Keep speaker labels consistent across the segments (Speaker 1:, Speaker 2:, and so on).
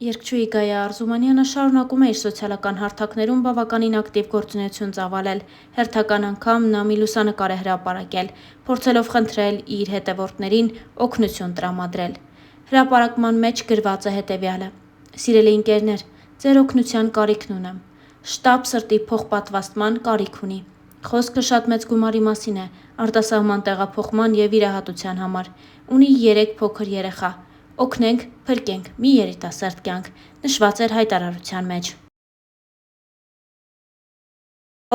Speaker 1: Երգչուհի Գայա Արզումանյանը շարունակում է իր սոցիալական հարթակներում բավականին ակտիվ գործունեություն ծավալել։ Հերթական անգամ նա մի լուսանկար է հրապարակել, փորձելով խնդրել իր հետևորդներին օգնություն տրամադրել։ Հրապարակման մեջ գրված է հետևյալը. «Սիրելի ընկերներ, ձեր օգնության կարիքն ունեմ։ Շտապ սրտի փոխպատվաստման կարիք ունի։ Խոսքը շատ մեծ գումարի մասին է, արտասահման տեղափոխման և վիրահատության համար։ Ունի 3 փոքր երեխա։ Օգնենք, փրկենք մի երիտասարդ կյանք», նշված էր հայտարարության մեջ։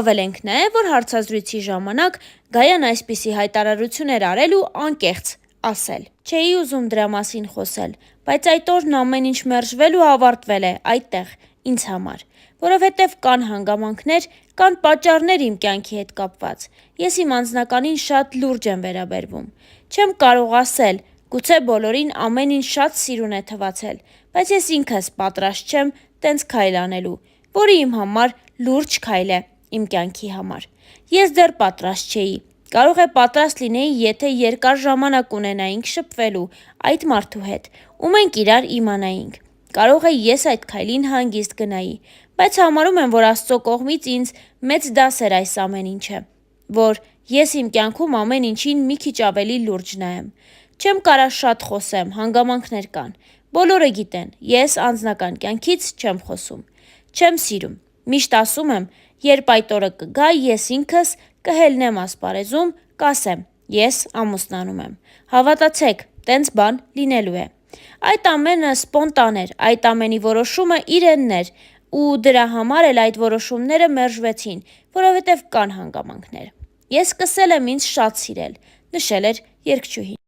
Speaker 2: Հավելենք նաև, որ հարցազրույցի ժամանակ Գայան այսպիսի հայտարարություն էր արել ու անկեղծ ասել. «Չէի ուզում դրա մասին խոսել, բայց այդ օրն ամեն ինչ մերժվել ու ավարտվել է այդտեղ, ինձ համար, որովհետև կան հանգամանքներ, կան պատճառներ իմ կյանքի հետ կապված։ Ես իմ անձնականին շատ լուրջ եմ վերաբերվում։ Չեմ կարող ասել, գուցե բոլորին ամեն ինչ շատ սիրուն է թվացել, բայց ես ինքս պատրաստ չեմ տենց քայլ անելու, որը իմ համար լուրջ քայլ է իմ կյանքի համար։ Ես դեռ պատրաստ չէի։ Կարող է պատրաստ լինեի, եթե երկար ժամանակ ունենայինք շփվելու այդ մարդու հետ, ու մենք իրար իմանայինք։ Կարող է ես այդ քայլին հանգիստ գնայի, բայց համարում եմ, որ Աստծո կողմից ինձ մեծ դաս էր այս ամեն ինչը, որ ես իմ կյանքում ամեն ինչին մի քիչ ավելի լուրջ նայեմ։ Չեմ կարա շատ խոսեմ, հանգամանքներ կան։ Բոլորը գիտեն, ես անձնական կյանքից չեմ խոսում։ Չեմ սիրում։ Միշտ ասում եմ, երբ այդ օրը կգա, ես ինքս կհելնեմ ասպարեզում, կասեմ, ես ամուսնանում եմ։ Հավատացեք, տենց բան լինելու է։ Այդ ամենը սպոնտան էր, այդ ամենի որոշումը իրենն էր, ու դրա համար էլ այդ որոշումները մերժվեցին, որովհետև կան հանգամանքներ։ Ես սկսել եմ ինձ շատ սիրել», նշել էր երգչուհին։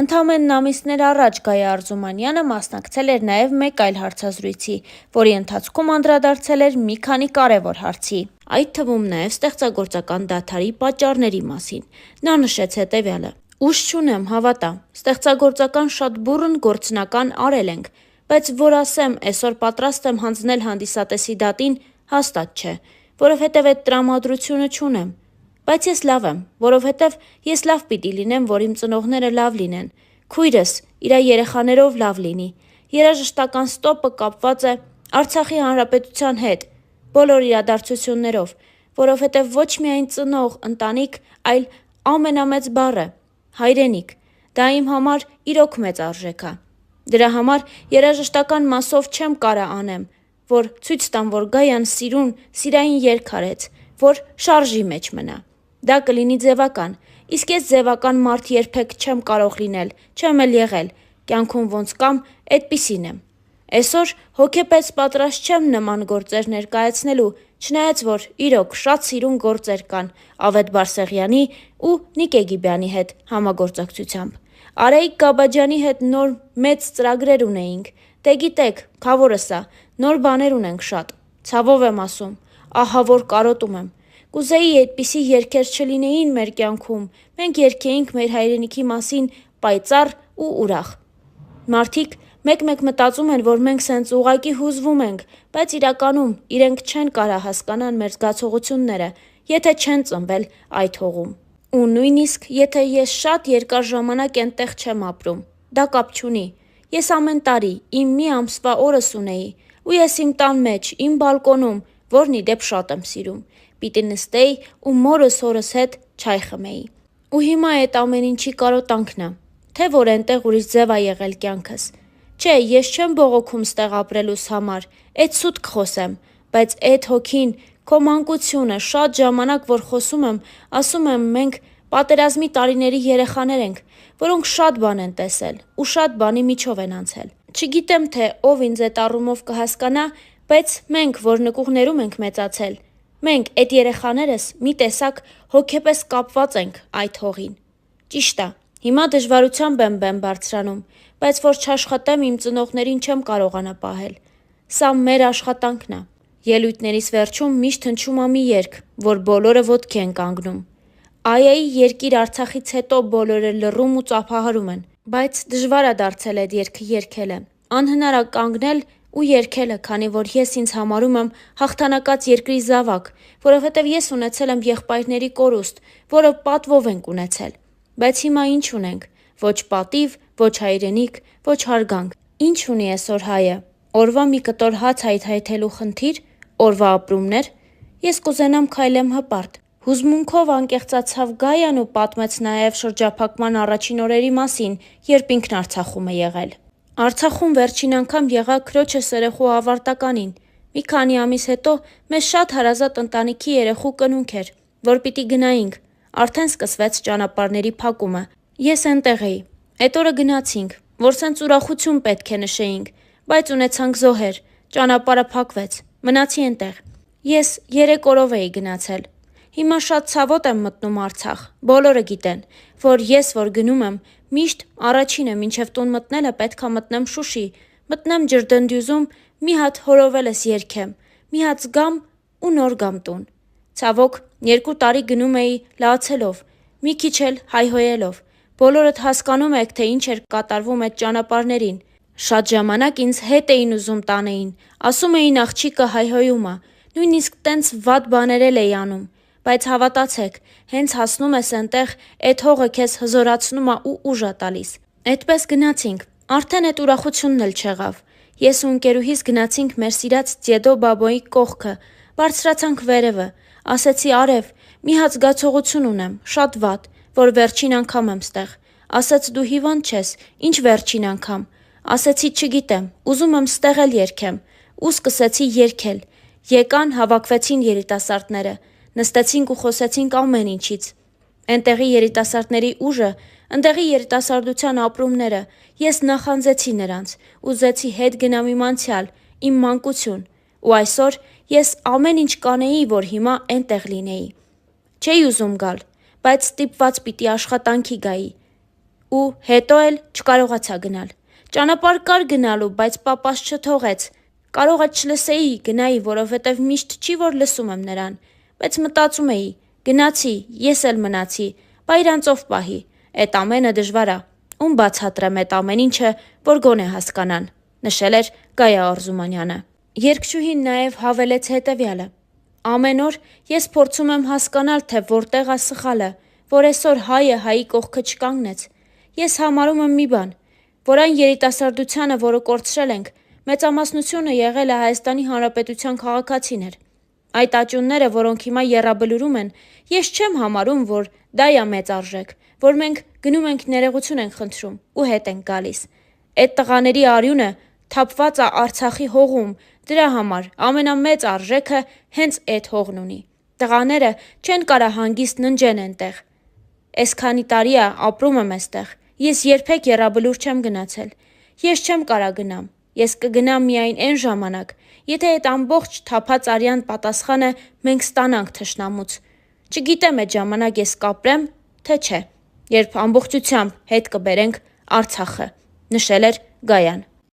Speaker 2: Ընդամենն ամիսներ առաջ Գայա Արզումանյանը մասնակցել էր նաև մեկ այլ հարցազրույցի, որի ընթացքում անդրադարձել էր մի քանի կարևոր հարցի, այդ թվում նաև ստեղծագործական դադարի պատճառների մասին։ Նա նշեց հետևյալը. «Ուժ չունեմ, հավատա, ստեղծագործական շատ բուռն գործնական արել ենք, բայց որ ասեմ, այսօր պատրաստ եմ հանձնել հանդիսատեսի դատին, հաստատ չէ, որովհետև այդ տրամադրությունը չունեմ։ Բայց ես լավ եմ, որովհետև ես լավ պիտի լինեմ, որ իմ ծնողները լավ լինեն, քույրս իրա երեխաներով լավ լինի։ Երաժշտական ստոպը կապված է Արցախի Հանրապետության հետ, բոլոր իրադարձություններով, որովհետև ոչ միայն ծնող, ընտանիք, այլ ամենամեծ բառը՝ հայրենիք, դա իմ համար իրոք մեծ արժեք ա։ Դրա համար երաժշտական մասով չեմ կարա անեմ, որ ցույց տամ, որ Գայան սիրային երգ արեց, որ շարժի մեջ մնա։ Դա կլինի ձևական, իսկ ես ձևական մարդ երբեք չեմ կարող լինել, չեմ էլ եղել, կյանքում ոնց կամ, էդպիսին եմ։ Այսօր հոգեպես պատրաստ չեմ նման գործեր ներկայացնելու, չնայած որ իրոք շատ սիրուն գործեր կան Ավետ Բարսեղյանի ու Նիկ Էգիբյանի հետ համագործակցությամբ։ Արայիկ Գաբաջյանի հետ նոր մեծ ծրագրեր ունեինք, դե գիտեք, քավորս ա, նոր բաներ ունենք շատ, ցավով եմ ասում, ահա որ կարոտում եմ։ Կուզեի այդպիսի երգեր չլինեին մեր կյանքում, մենք երգեինք մեր հայրենիքի մասին պայծառ ու ուրախ։ Մարդիկ մեկ-մեկ մտածում են, որ մենք սենց ուղղակի հուզվում ենք, բայց իրականում իրենք չեն կարա հասկանան մեր զգացողությունները, եթե չեն ծնվել այդ հողում։ Ու նույնիսկ եթե ես շատ երկար ժամանակ էնտեղ չեմ ապրում, դա կապ չունի։ Ես ամեն տարի իմ մի ամսվա օրս ունեի, ու ես իմ տան մեջ, իմ բալկոնում, որն ի դեպ շատ եմ սիրում, պիտի նստեի ու մորս հորս հետ չայ խմեի։ Ու հիմա այդ ամեն ինչի կարոտանքն ա, թե որ էնտեղ ուրիշ ձև ա եղել կյանքս։ Չէ, ես չեմ բողոքում ստեղ ապրելուս համար, էդ սուտ կխոսեմ, բայց էդ հոգին, քո մանկությունը, շատ ժամանակ որ խոսում եմ, ասում եմ մենք պատերազմի տարիների երեխաներ ենք, որոնք շատ բան են տեսել ու շատ բանի միջով են անցել։ Չգիտեմ, թե ով ինձ այդ առումով կհասկանա, բայց մենք, որ նկուղներում ենք մեծացել, մենք, այդ երեխաներս, մի տեսակ հոգեպես կապված ենք այդ հողին։ Ճիշտ ա, հիմա դժվարությամբ եմ բեմ բարձրանում, բայց որ չաշխատեմ իմ ծնողներին չեմ կարողանա պահել։ Սա մեր աշխատանքն ա։ Ելույթներիս վերջում միշտ հնչում ա մի երգ, որ բոլորը ոտքի են կանգնում։ Այայի երկիր Արցախից հետո բոլորը լռում ու ծափահարում են, բայց դժվար ա դարձել այդ երգը երգելը։ Անհնար ա կանգնել ու երգելը, քանի որ ես ինձ համարում եմ հաղթանակած երկրի զավակ, որովհետև ես ունեցել եմ եղբայրների կորուստ, որը պատվով ենք ունեցել։ Բայց հիմա ինչ ունենք, ոչ պատիվ, ոչ հայրենիք, ոչ հարգանք։ Ինչ ունի այսօր հայը։ Օրվա մի կտոր հաց հայթայթելու խնդիր, օրվա ապրումներ։ Ես կուզենամ քայլեմ հպարտ։ Հուզմունքով անկեղծացավ Գայան ու պատմեց նաև շրջափակման առաջին օրերի մասին, երբ ինքն Արցախում է եղել։ Արցախում վերջին անգամ եղա քրոջս երեխու ավարտականին։ Մի քանի ամիս հետո մեզ շատ հարազատ ընտանիքի երեխու կնունք էր, որ պիտի գնայինք։ Արդեն սկսվեց ճանապարհների փակումը։ Ես այնտեղ էի։ Այդ օրը գնացինք, որ սենց ուրախություն պետք է նշեինք, բայց ունեցանք զոհեր, ճանապարհը փակվեց, մնացի այնտեղ։ Ես 3 օրով էի գնացել։ Հիմա շատ ցավոտ եմ մտնում Արցախ, բոլորը գիտեն, որ ես որ գնում եմ, միշտ առաջինը մինչև տուն մտնելը պետք է մտնեմ Շուշի, մտնեմ Ջրդնդյուզում, մի հատ հորովելս երգեմ, մի հատ զգամ ու նոր գամ տուն։ Ցավոք, 2 տարի գնում էի լացելով, մի քիչ էլ հայհոյելով։ Բոլորդ հասկանում եք, թե ինչ էր կատարվում այդ ճանապարհներին։ Շատ ժամանակ ինձ հետ էին ուզում տանեին, ասում էին աղջիկը հայհոյում է, նույնիսկ տենց վատ բաներ էլ էի անում, բայց հավատացեք, հենց հասնում ես այնտեղ, այդ հողը քեզ հզորացնում է ու ուժ է տալիս։ Այդպես գնացինք, արդեն այդ ուրախությունն էլ չեղավ։ Ես ու ընկերուհիս գնացինք մեր սիրած Դեդո Բաբոյի կողքը, բարձրացանք վերևը, ասեցի արև, մի հատ զգացողություն ունեմ, շատ վատ, որ վերջին անգամ եմ ստեղ։ Ասաց դու հիվանդ չես, ինչ վերջին անգամ։ Ասեցի չգիտեմ, ուզում եմ ստեղ էլ երգեմ, ու սկսեցի երգել։ Եկան, հավաքվեցին երիտասարդները, նստեցինք ու խոսեցինք ամեն ինչից։ Այնտեղի երիտասարդների ուժը, այնտեղի երիտասարդության ապրումները, ես նախանձեցի նրանց, ուզեցի հետ գնամ իմ անցյալ, իմ մանկություն, ու այսօր ես ամեն ինչ կանեի, որ հիմա այնտեղ լինեի։ Չէի ուզում գալ, բայց ստիպված պիտի աշխատանքի գայի, ու հետո էլ չկարողացա գնալ։ Ճանապարհ կար գնալու, բայց պապաս չթողեց։ Կարող է չլսեի, գնայի, որովհետև միշտ չի որ լսում եմ նրան, բայց մտածում էի, գնացի, ես էլ մնացի, բա իրանցով պահի, այդ ամենը դժվար է, ում բացատրեմ այդ ամեն ինչը, որ գոնե հասկանան, նշել էր Գայա Արզումանյանը։ Երգչուհին նաև հավելեց հետևյալը. ամեն օր ես փորձում եմ հասկանալ, թե որտեղ է սխալը, որ այսօր հայը հայի կողքը չկանգնեց։ Ես համարում եմ մի բան, որ այն երիտասարդությանը, որը կորցրել ենք, մեծամասնությունը եղել է Հայաստանի Հանրապետության քաղաքացիներ։ Այդ աճյունները, որոնք հիմա եռաբլուրում են, ես չեմ համարում, որ դա է մեծ արժեք, որ մենք գնում ենք ներողություն ենք խնդրում ու հետ ենք գալիս։ Այդ տղաների արյունը թափված է Արցախի հողում, դրա համար ամենամեծ արժեքը հենց այդ հողն ունի։ Տղաները չեն կարա հանգիստ ննջեն այնտեղ։ Այսքանի տարի է ապրում եմ այստեղ։ Ես երբեք եռաբլուր չեմ գնացել։ Ես չեմ կարա գնամ։ Ես կգնամ միայն այն ժամանակ, եթե այդ ամբողջ թափած արյան պատասխանը մենք ստանանք թշնամուց։ Չգիտեմ այդ ժամանակ ես կապրեմ, թե չէ, երբ ամբողջությամբ հետ կբերենք Արցախը, նշել էր Գայան։